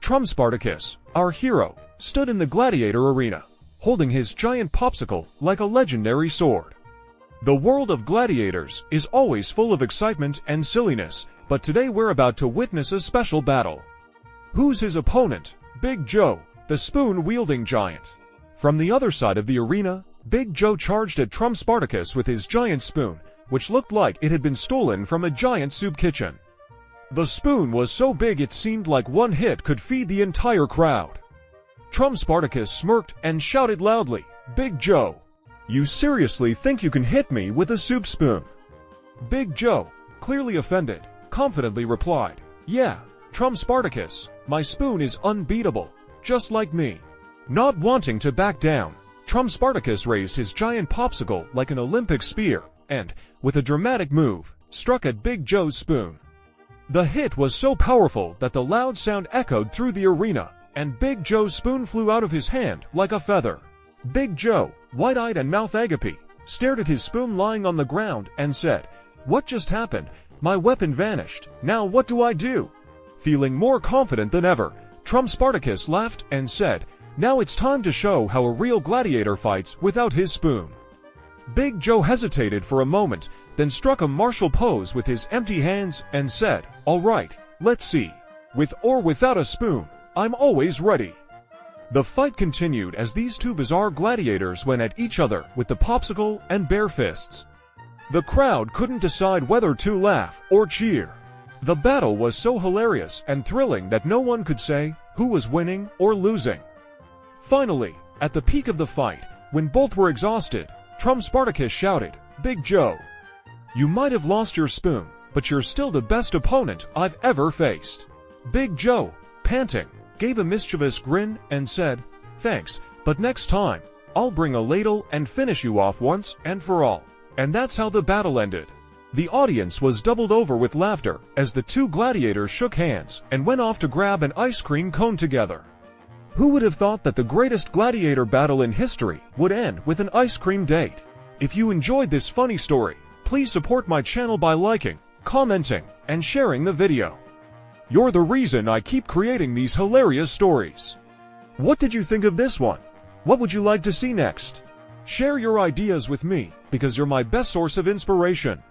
Spartacus, our hero, stood in the Gladiator arena, holding his giant popsicle like a legendary sword. The world of gladiators is always full of excitement and silliness, but today we're about to witness a special battle. Who's his opponent? Big Joe, the spoon-wielding giant. From the other side of the arena, Big Joe charged at Spartacus with his giant spoon, which looked like it had been stolen from a giant soup kitchen. The spoon was so big it seemed like one hit could feed the entire crowd. Spartacus smirked and shouted loudly, "Big Joe, you seriously think you can hit me with a soup spoon?" Big Joe, clearly offended, confidently replied, "Yeah, Spartacus, my spoon is unbeatable, just like me." Not wanting to back down, Spartacus raised his giant popsicle like an Olympic spear and, with a dramatic move, struck at Big Joe's spoon. The hit was so powerful that the loud sound echoed through the arena, and Big Joe's spoon flew out of his hand like a feather. Big Joe, wide-eyed and mouth agape, stared at his spoon lying on the ground and said, "What just happened? My weapon vanished. Now what do I do?" Feeling more confident than ever, Spartacus laughed and said, "Now it's time to show how a real gladiator fights without his spoon." Big Joe hesitated for a moment, then struck a martial pose with his empty hands and said, "All right, let's see. With or without a spoon, I'm always ready." The fight continued as these two bizarre gladiators went at each other with the popsicle and bare fists. The crowd couldn't decide whether to laugh or cheer. The battle was so hilarious and thrilling that no one could say who was winning or losing. Finally, at the peak of the fight, when both were exhausted, Spartacus shouted, "Big Joe, you might have lost your spoon, but you're still the best opponent I've ever faced." Big Joe, panting, gave a mischievous grin and said, "Thanks, but next time, I'll bring a ladle and finish you off once and for all." And that's how the battle ended. The audience was doubled over with laughter as the two gladiators shook hands and went off to grab an ice cream cone together. Who would have thought that the greatest gladiator battle in history would end with an ice cream date? If you enjoyed this funny story, please support my channel by liking, commenting, and sharing the video. You're the reason I keep creating these hilarious stories. What did you think of this one? What would you like to see next? Share your ideas with me, because you're my best source of inspiration.